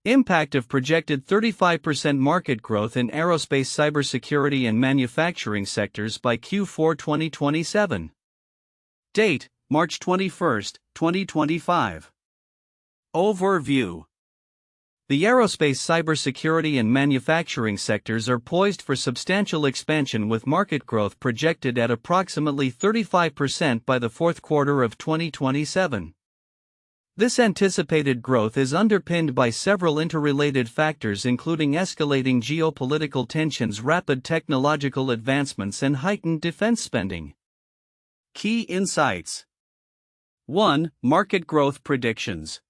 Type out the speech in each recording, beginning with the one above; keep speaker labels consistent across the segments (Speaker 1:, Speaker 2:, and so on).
Speaker 1: Impact of projected 35% market growth in aerospace, cybersecurity, and manufacturing sectors by Q4 2027. Date: March 21, 2025. Overview. The aerospace, cybersecurity, and manufacturing sectors are poised for substantial expansion, with market growth projected at approximately 35% by the fourth quarter of 2027. This anticipated growth is underpinned by several interrelated factors, including escalating geopolitical tensions, rapid technological advancements, and heightened defense spending. Key insights. 1. Market growth predictions.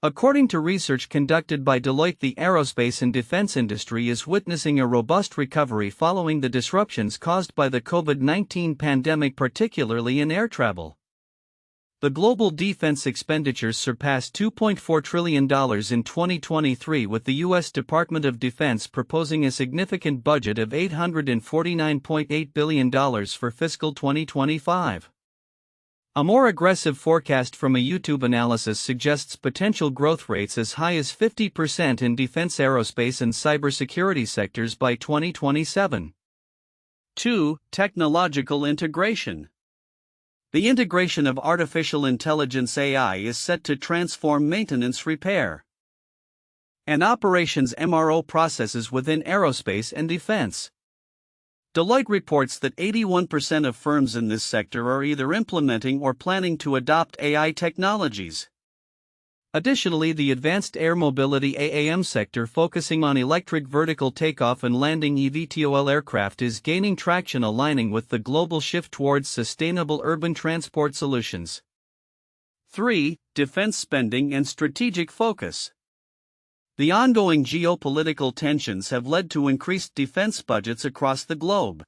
Speaker 1: According to research conducted by Deloitte, the aerospace and defense industry is witnessing a robust recovery following the disruptions caused by the COVID-19 pandemic, particularly in air travel. The global defense expenditures surpassed $2.4 trillion in 2023, with the U.S. Department of Defense proposing a significant budget of $849.8 billion for fiscal 2025. A more aggressive forecast from a YouTube analysis suggests potential growth rates as high as 50% in defense, aerospace, and cybersecurity sectors by 2027. 2. Technological integration. The integration of artificial intelligence (AI) is set to transform maintenance, repair, and operations (MRO) processes within aerospace and defense. Deloitte reports that 81% of firms in this sector are either implementing or planning to adopt AI technologies. Additionally, the advanced air mobility (AAM) sector, focusing on electric vertical takeoff and landing eVTOL aircraft, is gaining traction, aligning with the global shift towards sustainable urban transport solutions. 3. Defense spending and strategic focus. The ongoing geopolitical tensions have led to increased defense budgets across the globe.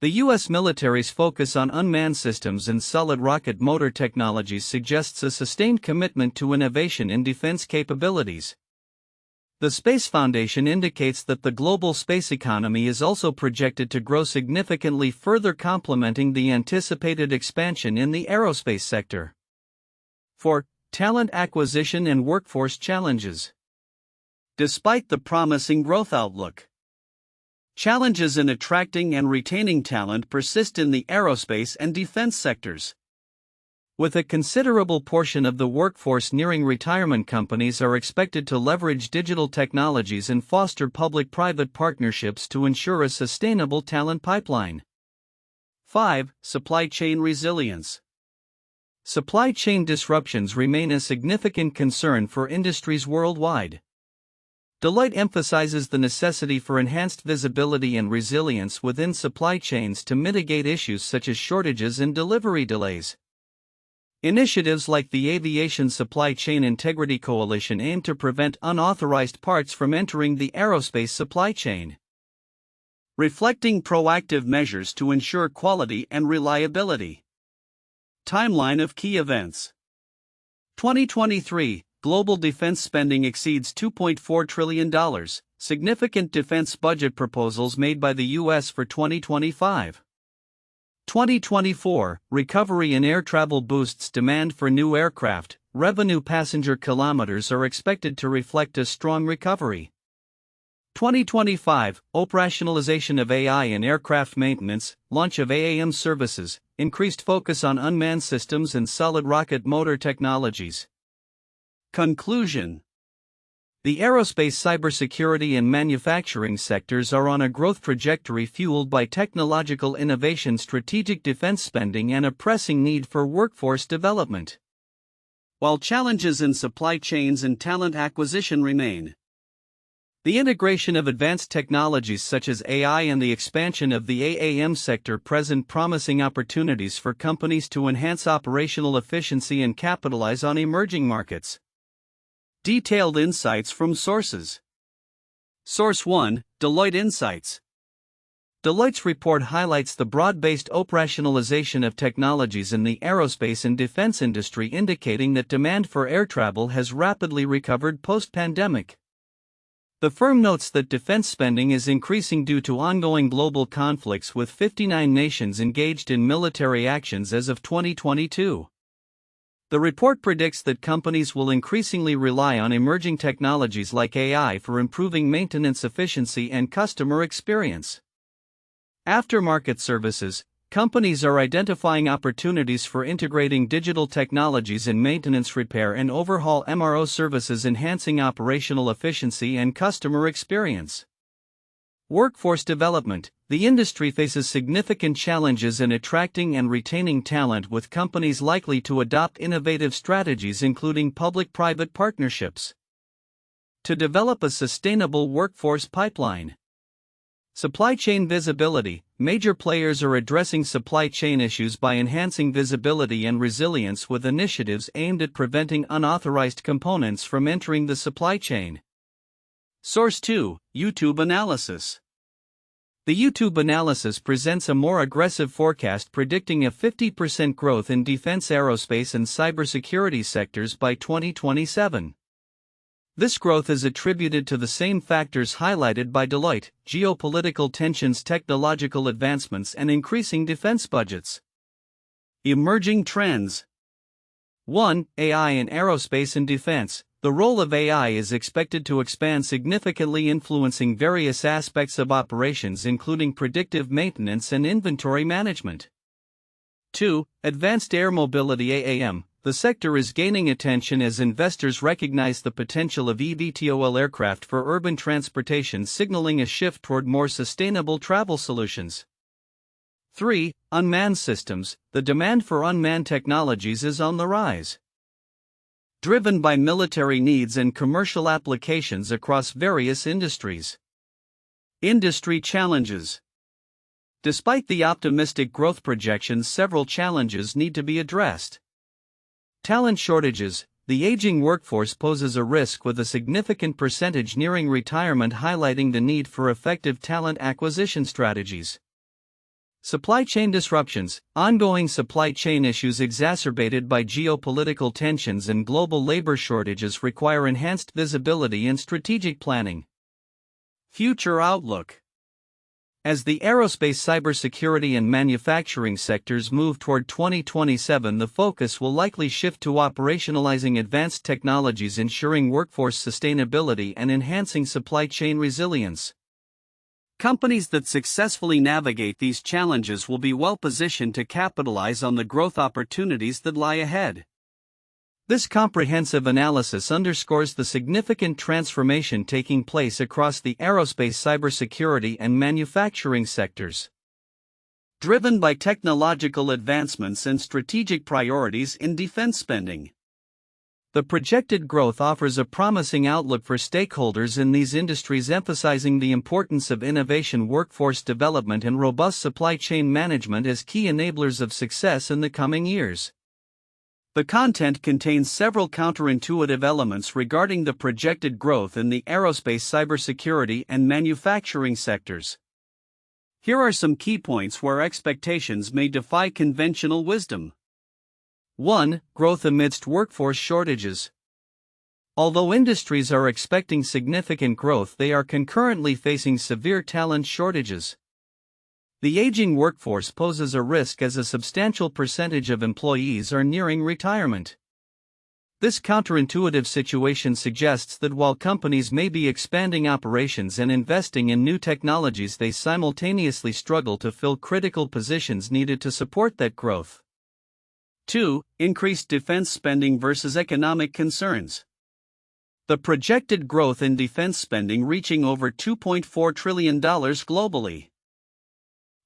Speaker 1: The U.S. military's focus on unmanned systems and solid rocket motor technologies suggests a sustained commitment to innovation in defense capabilities. The Space Foundation indicates that the global space economy is also projected to grow significantly, further complementing the anticipated expansion in the aerospace sector. 4. Talent acquisition and workforce challenges. Despite the promising growth outlook, challenges in attracting and retaining talent persist in the aerospace and defense sectors. With a considerable portion of the workforce nearing retirement, companies are expected to leverage digital technologies and foster public-private partnerships to ensure a sustainable talent pipeline. 5. Supply chain resilience. Supply chain disruptions remain a significant concern for industries worldwide. Deloitte emphasizes the necessity for enhanced visibility and resilience within supply chains to mitigate issues such as shortages and delivery delays. Initiatives like the Aviation Supply Chain Integrity Coalition aim to prevent unauthorized parts from entering the aerospace supply chain, reflecting proactive measures to ensure quality and reliability. Timeline of key events. 2023. Global defense spending exceeds $2.4 trillion, significant defense budget proposals made by the U.S. for 2025. 2024, recovery in air travel boosts demand for new aircraft, revenue passenger kilometers are expected to reflect a strong recovery. 2025, operationalization of AI in aircraft maintenance, launch of AAM services, increased focus on unmanned systems and solid rocket motor technologies. Conclusion. The aerospace, cybersecurity, and manufacturing sectors are on a growth trajectory fueled by technological innovation, strategic defense spending, and a pressing need for workforce development. While challenges in supply chains and talent acquisition remain, the integration of advanced technologies such as AI and the expansion of the AAM sector present promising opportunities for companies to enhance operational efficiency and capitalize on emerging markets. Detailed insights from sources. Source 1, Deloitte Insights. Deloitte's report highlights the broad-based operationalization of technologies in the aerospace and defense industry, indicating that demand for air travel has rapidly recovered post-pandemic. The firm notes that defense spending is increasing due to ongoing global conflicts, with 59 nations engaged in military actions as of 2022. The report predicts that companies will increasingly rely on emerging technologies like AI for improving maintenance efficiency and customer experience. Aftermarket services. Companies are identifying opportunities for integrating digital technologies in maintenance, repair, and overhaul MRO services, enhancing operational efficiency and customer experience. Workforce development. The industry faces significant challenges in attracting and retaining talent, with companies likely to adopt innovative strategies including public-private partnerships to develop a sustainable workforce pipeline. Supply chain visibility. Major players are addressing supply chain issues by enhancing visibility and resilience with initiatives aimed at preventing unauthorized components from entering the supply chain. Source 2, YouTube analysis. The YouTube analysis presents a more aggressive forecast predicting a 50% growth in defense, aerospace, and cybersecurity sectors by 2027. This growth is attributed to the same factors highlighted by Deloitte: geopolitical tensions, technological advancements, and increasing defense budgets. Emerging trends. 1. AI in aerospace and defense. The role of AI is expected to expand significantly, influencing various aspects of operations including predictive maintenance and inventory management. 2. Advanced air mobility (AAM). The sector is gaining attention as investors recognize the potential of eVTOL aircraft for urban transportation, signaling a shift toward more sustainable travel solutions. 3. Unmanned systems. The demand for unmanned technologies is on the rise, driven by military needs and commercial applications across various industries. Industry challenges. Despite the optimistic growth projections, several challenges need to be addressed. Talent shortages. The aging workforce poses a risk, with a significant percentage nearing retirement, highlighting the need for effective talent acquisition strategies. Supply chain disruptions. Ongoing supply chain issues exacerbated by geopolitical tensions and global labor shortages require enhanced visibility and strategic planning. Future outlook. As the aerospace, cybersecurity, and manufacturing sectors move toward 2027, the focus will likely shift to operationalizing advanced technologies, ensuring workforce sustainability, and enhancing supply chain resilience. Companies that successfully navigate these challenges will be well positioned to capitalize on the growth opportunities that lie ahead. This comprehensive analysis underscores the significant transformation taking place across the aerospace, cybersecurity, and manufacturing sectors, driven by technological advancements and strategic priorities in defense spending. The projected growth offers a promising outlook for stakeholders in these industries, emphasizing the importance of innovation, workforce development, and robust supply chain management as key enablers of success in the coming years. The content contains several counterintuitive elements regarding the projected growth in the aerospace, cybersecurity, and manufacturing sectors. Here are some key points where expectations may defy conventional wisdom. 1. Growth amidst workforce shortages. Although industries are expecting significant growth, they are concurrently facing severe talent shortages. The aging workforce poses a risk as a substantial percentage of employees are nearing retirement. This counterintuitive situation suggests that while companies may be expanding operations and investing in new technologies, they simultaneously struggle to fill critical positions needed to support that growth. 2. Increased defense spending versus economic concerns. The projected growth in defense spending, reaching over $2.4 trillion globally,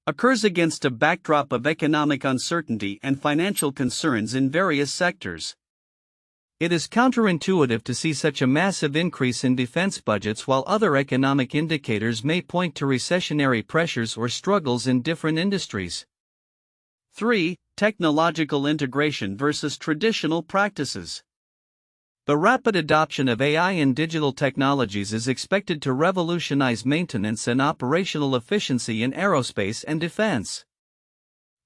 Speaker 1: occurs against a backdrop of economic uncertainty and financial concerns in various sectors. It is counterintuitive to see such a massive increase in defense budgets while other economic indicators may point to recessionary pressures or struggles in different industries. 3. Technological integration versus traditional practices. The rapid adoption of AI and digital technologies is expected to revolutionize maintenance and operational efficiency in aerospace and defense.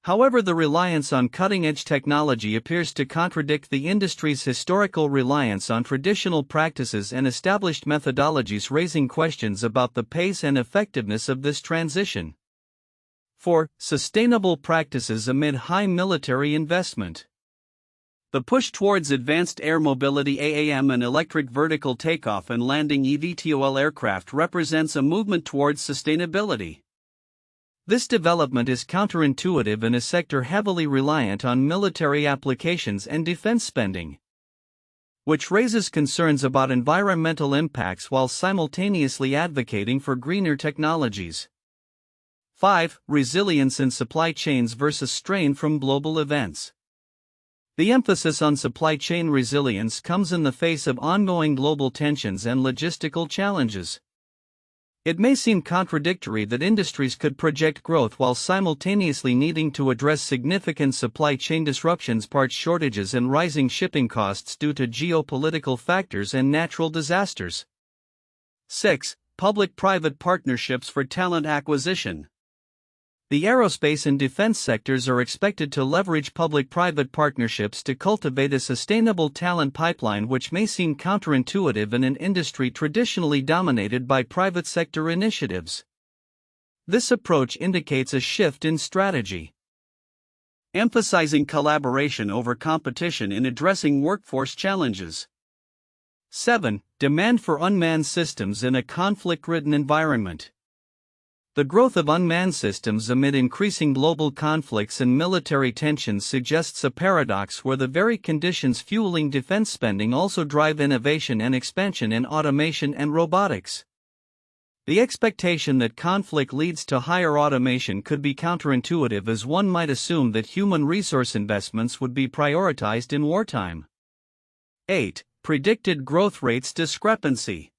Speaker 1: However, the reliance on cutting-edge technology appears to contradict the industry's historical reliance on traditional practices and established methodologies, raising questions about the pace and effectiveness of this transition. 4. Sustainable practices amid high military investment. The push towards advanced air mobility (AAM) and electric vertical takeoff and landing eVTOL aircraft represents a movement towards sustainability. This development is counterintuitive in a sector heavily reliant on military applications and defense spending, which raises concerns about environmental impacts while simultaneously advocating for greener technologies. 5. Resilience in supply chains versus strain from global events. The emphasis on supply chain resilience comes in the face of ongoing global tensions and logistical challenges. It may seem contradictory that industries could project growth while simultaneously needing to address significant supply chain disruptions, parts shortages, and rising shipping costs due to geopolitical factors and natural disasters. 6. Public-private partnerships for talent acquisition. The aerospace and defense sectors are expected to leverage public-private partnerships to cultivate a sustainable talent pipeline, which may seem counterintuitive in an industry traditionally dominated by private sector initiatives. This approach indicates a shift in strategy, emphasizing collaboration over competition in addressing workforce challenges. 7. Demand for unmanned systems in a conflict-ridden environment. The growth of unmanned systems amid increasing global conflicts and military tensions suggests a paradox where the very conditions fueling defense spending also drive innovation and expansion in automation and robotics. The expectation that conflict leads to higher automation could be counterintuitive, as one might assume that human resource investments would be prioritized in wartime. 8. Predicted growth rates discrepancy.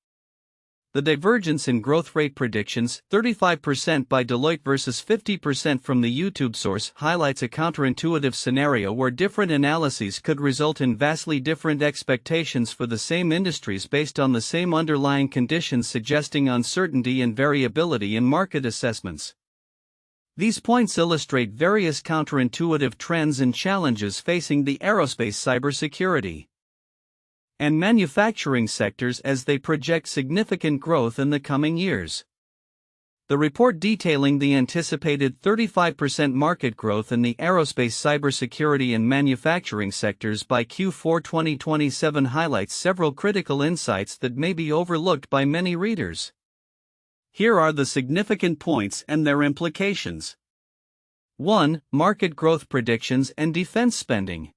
Speaker 1: The divergence in growth rate predictions, 35% by Deloitte versus 50% from the YouTube source, highlights a counterintuitive scenario where different analyses could result in vastly different expectations for the same industries based on the same underlying conditions, suggesting uncertainty and variability in market assessments. These points illustrate various counterintuitive trends and challenges facing the aerospace, cybersecurity, and manufacturing sectors as they project significant growth in the coming years. The report detailing the anticipated 35% market growth in the aerospace, cybersecurity, and manufacturing sectors by Q4 2027 highlights several critical insights that may be overlooked by many readers. Here are the significant points and their implications. 1. Market growth predictions and defense spending.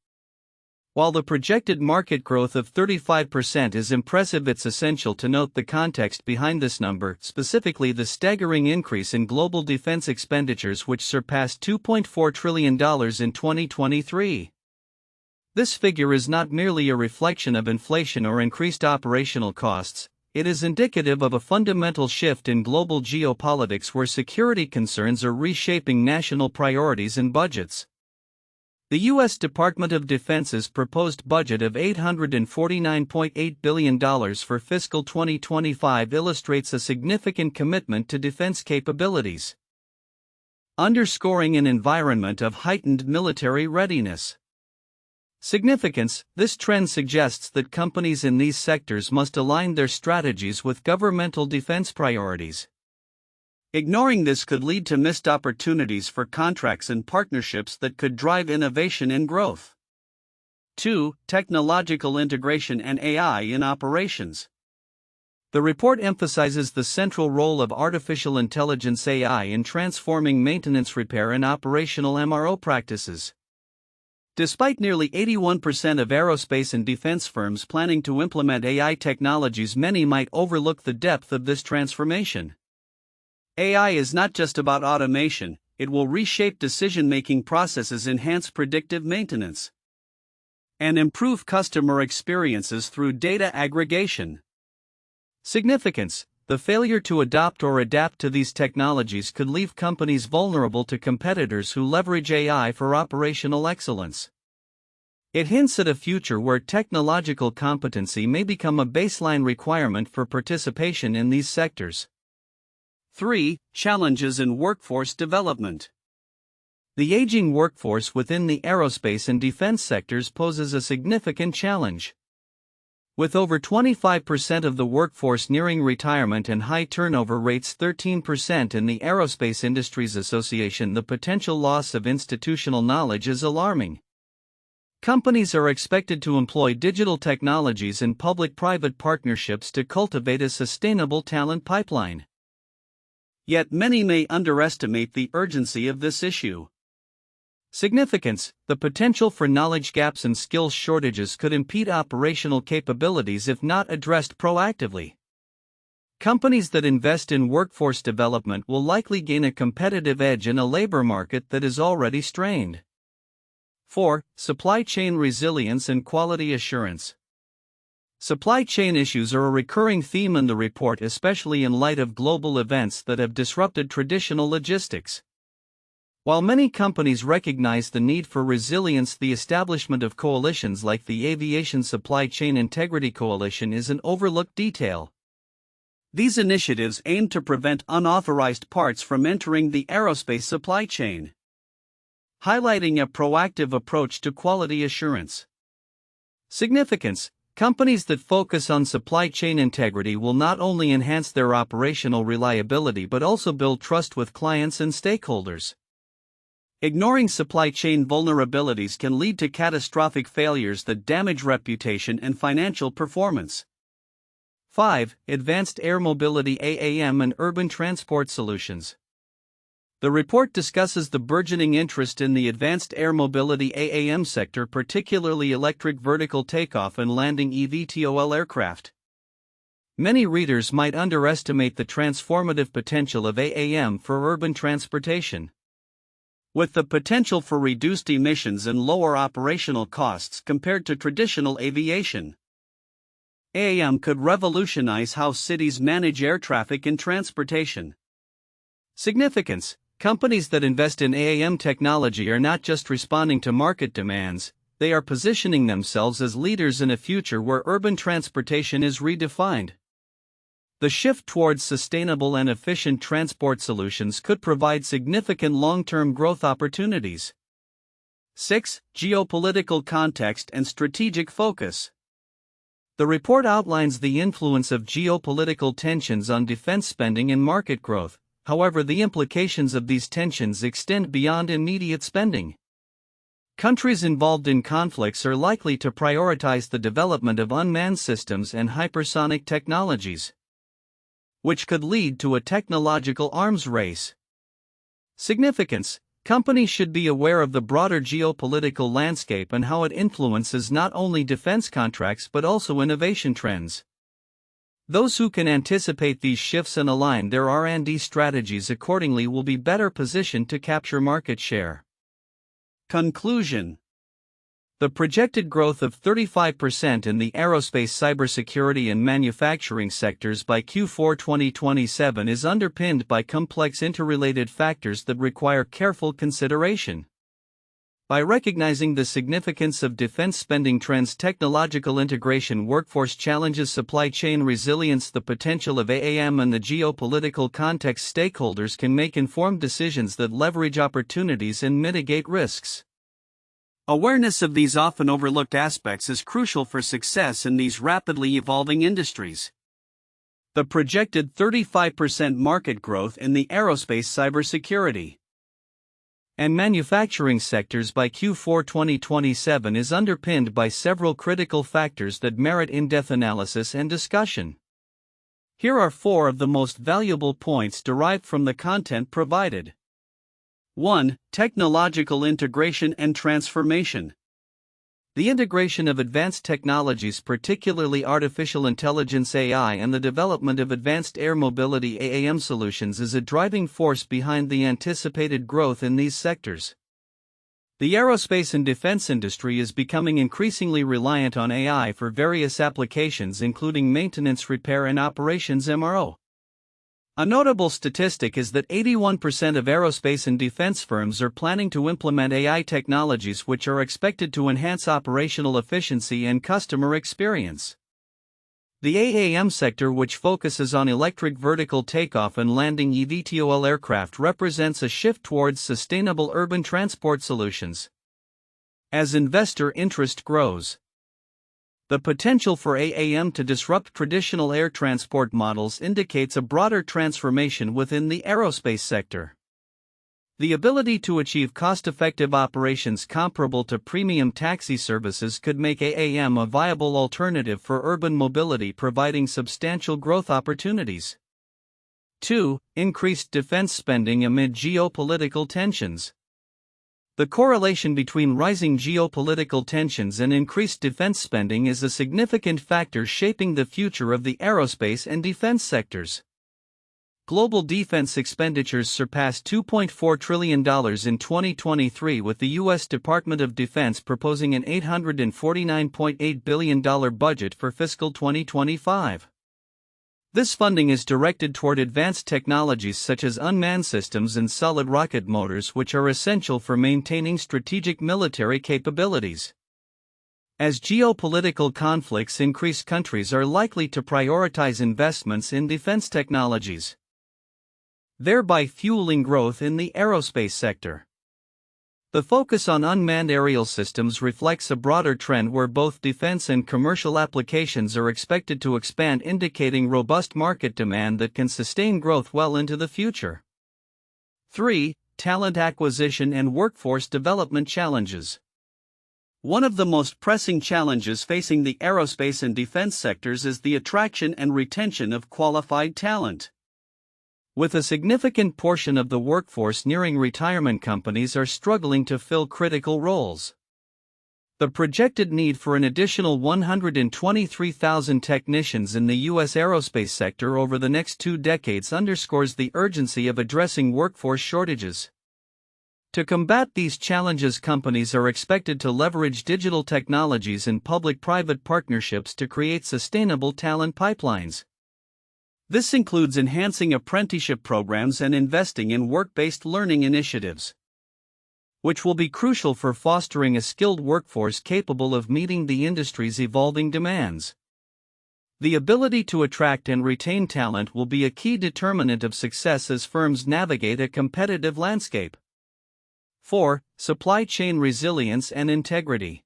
Speaker 1: While the projected market growth of 35% is impressive, it's essential to note the context behind this number, specifically the staggering increase in global defense expenditures, which surpassed $2.4 trillion in 2023. This figure is not merely a reflection of inflation or increased operational costs, it is indicative of a fundamental shift in global geopolitics where security concerns are reshaping national priorities and budgets. The U.S. Department of Defense's proposed budget of $849.8 billion for fiscal 2025 illustrates a significant commitment to defense capabilities, underscoring an environment of heightened military readiness. Significance: this trend suggests that companies in these sectors must align their strategies with governmental defense priorities. Ignoring this could lead to missed opportunities for contracts and partnerships that could drive innovation and growth. 2. Technological integration and AI in operations. The report emphasizes the central role of artificial intelligence (AI) in transforming maintenance, repair, and operational MRO practices. Despite nearly 81% of aerospace and defense firms planning to implement AI technologies, many might overlook the depth of this transformation. AI is not just about automation, it will reshape decision-making processes, enhance predictive maintenance, and improve customer experiences through data aggregation. Significance: the failure to adopt or adapt to these technologies could leave companies vulnerable to competitors who leverage AI for operational excellence. It hints at a future where technological competency may become a baseline requirement for participation in these sectors. 3. Challenges in workforce development. The aging workforce within the aerospace and defense sectors poses a significant challenge. With over 25% of the workforce nearing retirement and high turnover rates, 13% in the Aerospace Industries Association, the potential loss of institutional knowledge is alarming. Companies are expected to employ digital technologies and public-private partnerships to cultivate a sustainable talent pipeline. Yet many may underestimate the urgency of this issue. Significance: the potential for knowledge gaps and skills shortages could impede operational capabilities if not addressed proactively. Companies that invest in workforce development will likely gain a competitive edge in a labor market that is already strained. 4. Supply chain resilience and quality assurance. Supply chain issues are a recurring theme in the report, especially in light of global events that have disrupted traditional logistics. While many companies recognize the need for resilience, the establishment of coalitions like the Aviation Supply Chain Integrity Coalition is an overlooked detail. These initiatives aim to prevent unauthorized parts from entering the aerospace supply chain, highlighting a proactive approach to quality assurance. Significance: companies that focus on supply chain integrity will not only enhance their operational reliability but also build trust with clients and stakeholders. Ignoring supply chain vulnerabilities can lead to catastrophic failures that damage reputation and financial performance. 5. Advanced Air Mobility (AAM) and Urban Transport Solutions. The report discusses the burgeoning interest in the advanced air mobility (AAM) sector, particularly electric vertical takeoff and landing eVTOL aircraft. Many readers might underestimate the transformative potential of AAM for urban transportation. With the potential for reduced emissions and lower operational costs compared to traditional aviation, AAM could revolutionize how cities manage air traffic and transportation. Significance: companies that invest in AAM technology are not just responding to market demands, they are positioning themselves as leaders in a future where urban transportation is redefined. The shift towards sustainable and efficient transport solutions could provide significant long-term growth opportunities. 6. Geopolitical context and strategic focus. The report outlines the influence of geopolitical tensions on defense spending and market growth. However, the implications of these tensions extend beyond immediate spending. Countries involved in conflicts are likely to prioritize the development of unmanned systems and hypersonic technologies, which could lead to a technological arms race. Significance: companies should be aware of the broader geopolitical landscape and how it influences not only defense contracts but also innovation trends. Those who can anticipate these shifts and align their R&D strategies accordingly will be better positioned to capture market share. Conclusion: the projected growth of 35% in the aerospace, cybersecurity, and manufacturing sectors by Q4 2027 is underpinned by complex interrelated factors that require careful consideration. By recognizing the significance of defense spending trends, technological integration, workforce challenges, supply chain resilience, the potential of AAM, and the geopolitical context, stakeholders can make informed decisions that leverage opportunities and mitigate risks. Awareness of these often overlooked aspects is crucial for success in these rapidly evolving industries. The projected 35% market growth in the aerospace, cybersecurity, and manufacturing sectors by Q4 2027 is underpinned by several critical factors that merit in-depth analysis and discussion. Here are 4 of the most valuable points derived from the content provided. 1. Technological integration and transformation. The integration of advanced technologies, particularly artificial intelligence (AI), and the development of advanced air mobility (AAM) solutions is a driving force behind the anticipated growth in these sectors. The aerospace and defense industry is becoming increasingly reliant on AI for various applications, including maintenance, repair, and operations (MRO). A notable statistic is that 81% of aerospace and defense firms are planning to implement AI technologies, which are expected to enhance operational efficiency and customer experience. The AAM sector, which focuses on electric vertical takeoff and landing eVTOL aircraft, represents a shift towards sustainable urban transport solutions. As investor interest grows, the potential for AAM to disrupt traditional air transport models indicates a broader transformation within the aerospace sector. The ability to achieve cost-effective operations comparable to premium taxi services could make AAM a viable alternative for urban mobility, providing substantial growth opportunities. 2. Increased defense spending amid geopolitical tensions. The correlation between rising geopolitical tensions and increased defense spending is a significant factor shaping the future of the aerospace and defense sectors. Global defense expenditures surpassed $2.4 trillion in 2023, with the U.S. Department of Defense proposing an $849.8 billion budget for fiscal 2025. This funding is directed toward advanced technologies such as unmanned systems and solid rocket motors, which are essential for maintaining strategic military capabilities. As geopolitical conflicts increase, countries are likely to prioritize investments in defense technologies, thereby fueling growth in the aerospace sector. The focus on unmanned aerial systems reflects a broader trend where both defense and commercial applications are expected to expand, indicating robust market demand that can sustain growth well into the future. 3. Talent acquisition and workforce development challenges. One of the most pressing challenges facing the aerospace and defense sectors is the attraction and retention of qualified talent. With a significant portion of the workforce nearing retirement, companies are struggling to fill critical roles. The projected need for an additional 123,000 technicians in the U.S. aerospace sector over the next 2 decades underscores the urgency of addressing workforce shortages. To combat these challenges, companies are expected to leverage digital technologies and public-private partnerships to create sustainable talent pipelines. This includes enhancing apprenticeship programs and investing in work-based learning initiatives, which will be crucial for fostering a skilled workforce capable of meeting the industry's evolving demands. The ability to attract and retain talent will be a key determinant of success as firms navigate a competitive landscape. 4. Supply chain resilience and integrity.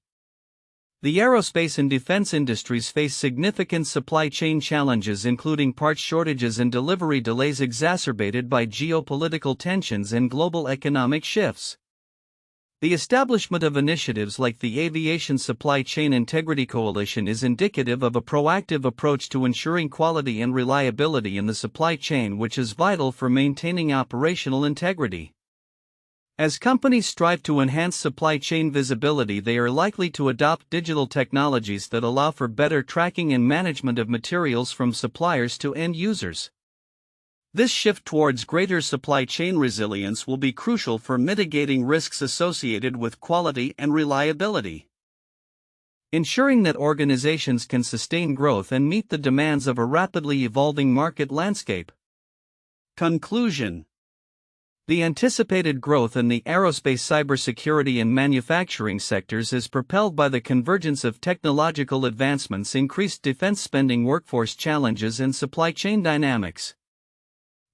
Speaker 1: The aerospace and defense industries face significant supply chain challenges, including parts shortages and delivery delays exacerbated by geopolitical tensions and global economic shifts. The establishment of initiatives like the Aviation Supply Chain Integrity Coalition is indicative of a proactive approach to ensuring quality and reliability in the supply chain, which is vital for maintaining operational integrity. As companies strive to enhance supply chain visibility, they are likely to adopt digital technologies that allow for better tracking and management of materials from suppliers to end users. This shift towards greater supply chain resilience will be crucial for mitigating risks associated with quality and reliability, ensuring that organizations can sustain growth and meet the demands of a rapidly evolving market landscape. Conclusion. The anticipated growth in the aerospace, cybersecurity, and manufacturing sectors is propelled by the convergence of technological advancements, increased defense spending, workforce challenges, and supply chain dynamics.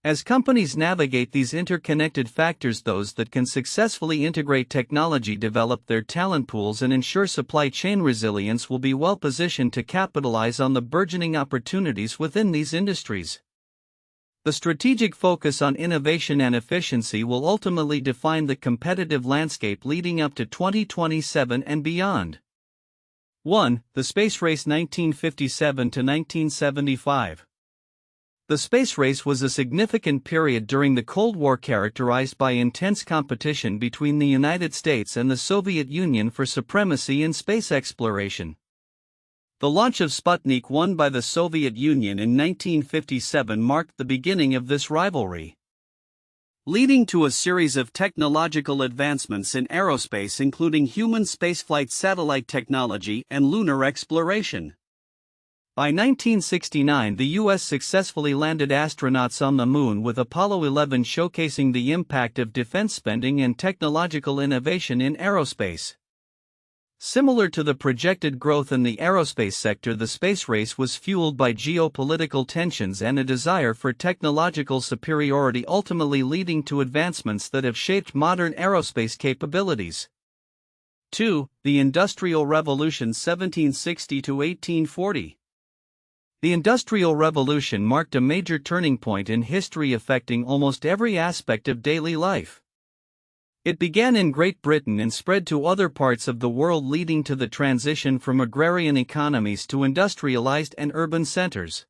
Speaker 1: As companies navigate these interconnected factors, those that can successfully integrate technology, develop their talent pools, and ensure supply chain resilience will be well positioned to capitalize on the burgeoning opportunities within these industries. The strategic focus on innovation and efficiency will ultimately define the competitive landscape leading up to 2027 and beyond. 1. The Space Race 1957 to 1975. The space race was a significant period during the Cold War, characterized by intense competition between the United States and the Soviet Union for supremacy in space exploration. The launch of Sputnik 1 by the Soviet Union in 1957 marked the beginning of this rivalry, leading to a series of technological advancements in aerospace, including human spaceflight, satellite technology, and lunar exploration. By 1969, the U.S. successfully landed astronauts on the Moon, with Apollo 11 showcasing the impact of defense spending and technological innovation in aerospace. Similar to the projected growth in the aerospace sector, the space race was fueled by geopolitical tensions and a desire for technological superiority, ultimately leading to advancements that have shaped modern aerospace capabilities. 2. The Industrial Revolution 1760 to 1840. The Industrial Revolution marked a major turning point in history, affecting almost every aspect of daily life. It began in Great Britain and spread to other parts of the world, leading to the transition from agrarian economies to industrialized and urban centers.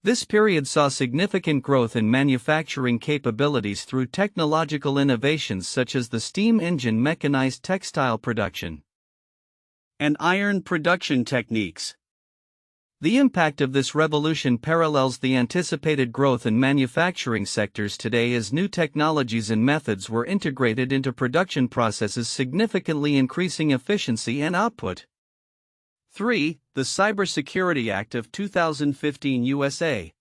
Speaker 1: This period saw significant growth in manufacturing capabilities through technological innovations such as the steam engine, mechanized textile production, and iron production techniques. The impact of this revolution parallels the anticipated growth in manufacturing sectors today as new technologies and methods were integrated into production processes, significantly increasing efficiency and output. 3. The Cybersecurity Act of 2015 USA.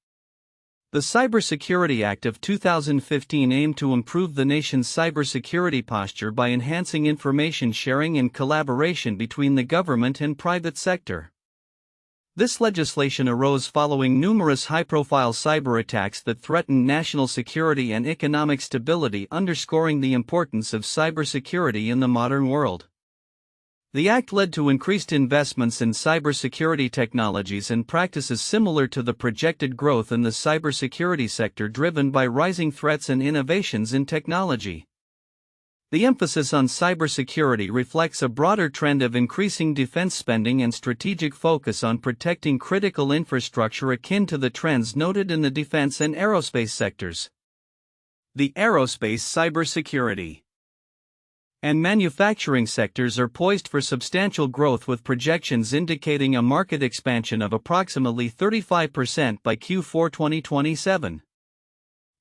Speaker 1: The Cybersecurity Act of 2015 aimed to improve the nation's cybersecurity posture by enhancing information sharing and collaboration between the government and private sector. This legislation arose following numerous high-profile cyber attacks that threatened national security and economic stability, underscoring the importance of cybersecurity in the modern world. The act led to increased investments in cybersecurity technologies and practices similar to the projected growth in the cybersecurity sector, driven by rising threats and innovations in technology. The emphasis on cybersecurity reflects a broader trend of increasing defense spending and strategic focus on protecting critical infrastructure, akin to the trends noted in the defense and aerospace sectors. The aerospace, cybersecurity, and manufacturing sectors are poised for substantial growth, with projections indicating a market expansion of approximately 35% by Q4 2027.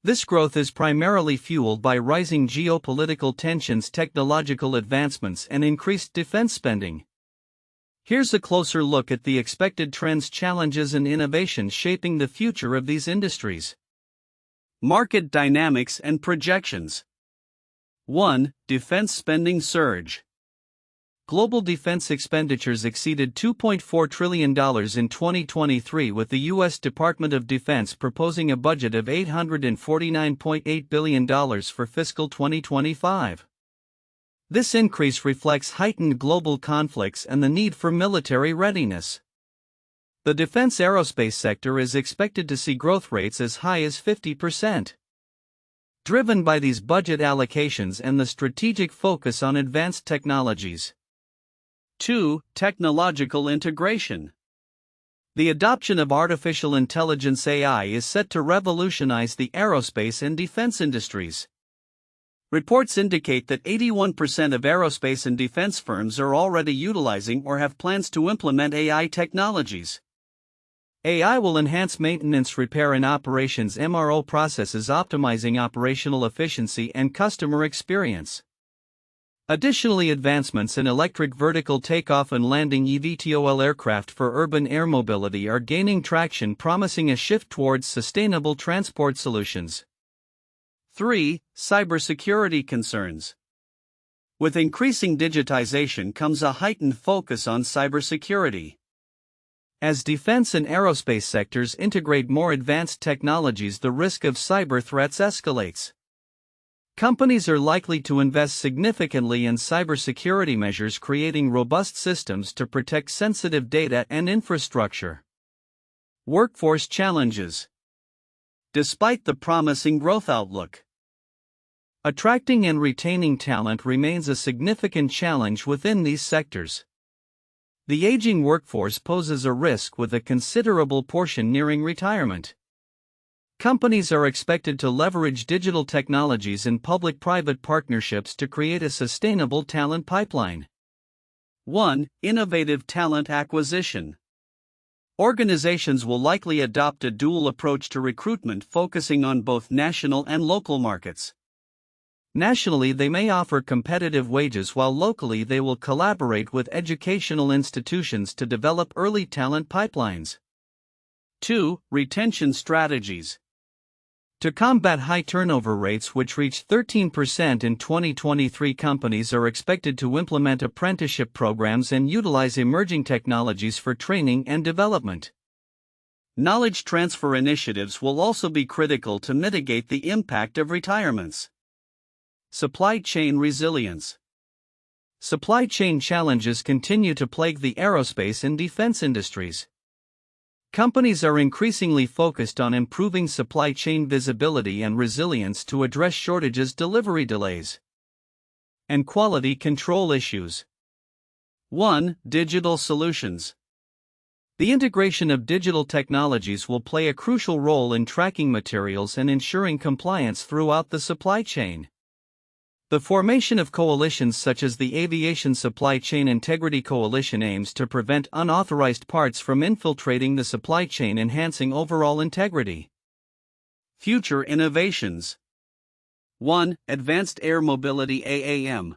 Speaker 1: This growth is primarily fueled by rising geopolitical tensions, technological advancements, and increased defense spending. Here's a closer look at the expected trends, challenges, and innovations shaping the future of these industries. Market dynamics and projections. 1. Defense spending surge. Global defense expenditures exceeded $2.4 trillion in 2023, with the U.S. Department of Defense proposing a budget of $849.8 billion for fiscal 2025. This increase reflects heightened global conflicts and the need for military readiness. The defense aerospace sector is expected to see growth rates as high as 50%. Driven by these budget allocations and the strategic focus on advanced technologies. 2. Technological integration. The adoption of artificial intelligence (AI) is set to revolutionize the aerospace and defense industries. Reports indicate that 81% of aerospace and defense firms are already utilizing or have plans to implement AI technologies. AI will enhance maintenance, repair, and operations (MRO) processes, optimizing operational efficiency and customer experience. Additionally, advancements in electric vertical takeoff and landing eVTOL aircraft for urban air mobility are gaining traction, promising a shift towards sustainable transport solutions. 3. Cybersecurity concerns. With increasing digitization comes a heightened focus on cybersecurity. As defense and aerospace sectors integrate more advanced technologies, the risk of cyber threats escalates. Companies are likely to invest significantly in cybersecurity measures, creating robust systems to protect sensitive data and infrastructure. Workforce challenges. Despite the promising growth outlook, attracting and retaining talent remains a significant challenge within these sectors. The aging workforce poses a risk, with a considerable portion nearing retirement. Companies are expected to leverage digital technologies and public-private partnerships to create a sustainable talent pipeline. 1. Innovative talent acquisition. Organizations will likely adopt a dual approach to recruitment, focusing on both national and local markets. Nationally, they may offer competitive wages, while locally they will collaborate with educational institutions to develop early talent pipelines. 2. Retention strategies. To combat high turnover rates, which reached 13% in 2023, companies are expected to implement apprenticeship programs and utilize emerging technologies for training and development. Knowledge transfer initiatives will also be critical to mitigate the impact of retirements. Supply chain resilience. Supply chain challenges continue to plague the aerospace and defense industries. Companies are increasingly focused on improving supply chain visibility and resilience to address shortages, delivery delays, and quality control issues. 1. Digital solutions. The integration of digital technologies will play a crucial role in tracking materials and ensuring compliance throughout the supply chain. The formation of coalitions such as the Aviation Supply Chain Integrity Coalition aims to prevent unauthorized parts from infiltrating the supply chain, enhancing overall integrity. Future innovations. 1. Advanced Air Mobility (AAM).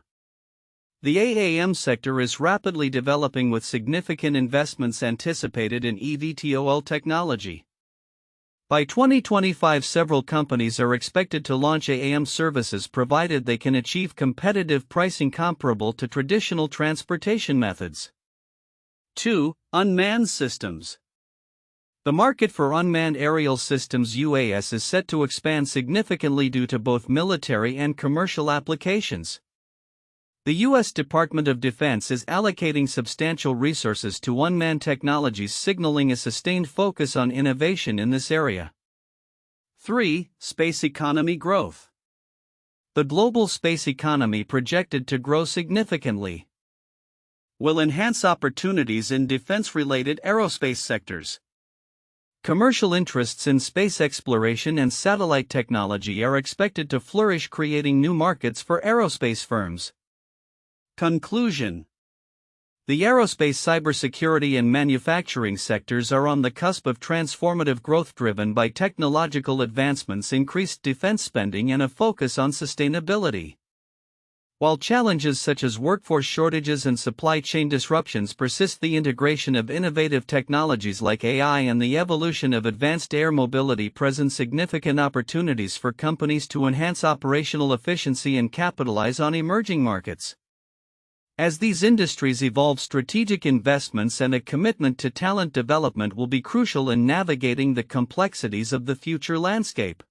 Speaker 1: The AAM sector is rapidly developing with significant investments anticipated in eVTOL technology. By 2025, several companies are expected to launch AAM services provided they can achieve competitive pricing comparable to traditional transportation methods. 2. Unmanned systems. The market for unmanned aerial systems (UAS) is set to expand significantly due to both military and commercial applications. The U.S. Department of Defense is allocating substantial resources to unmanned technologies, signaling a sustained focus on innovation in this area. 3. Space economy growth. The global space economy, projected to grow significantly, will enhance opportunities in defense-related aerospace sectors. Commercial interests in space exploration and satellite technology are expected to flourish, creating new markets for aerospace firms. Conclusion. The aerospace, cybersecurity, and manufacturing sectors are on the cusp of transformative growth driven by technological advancements, increased defense spending, and a focus on sustainability. While challenges such as workforce shortages and supply chain disruptions persist, the integration of innovative technologies like AI and the evolution of advanced air mobility present significant opportunities for companies to enhance operational efficiency and capitalize on emerging markets. As these industries evolve, strategic investments and a commitment to talent development will be crucial in navigating the complexities of the future landscape.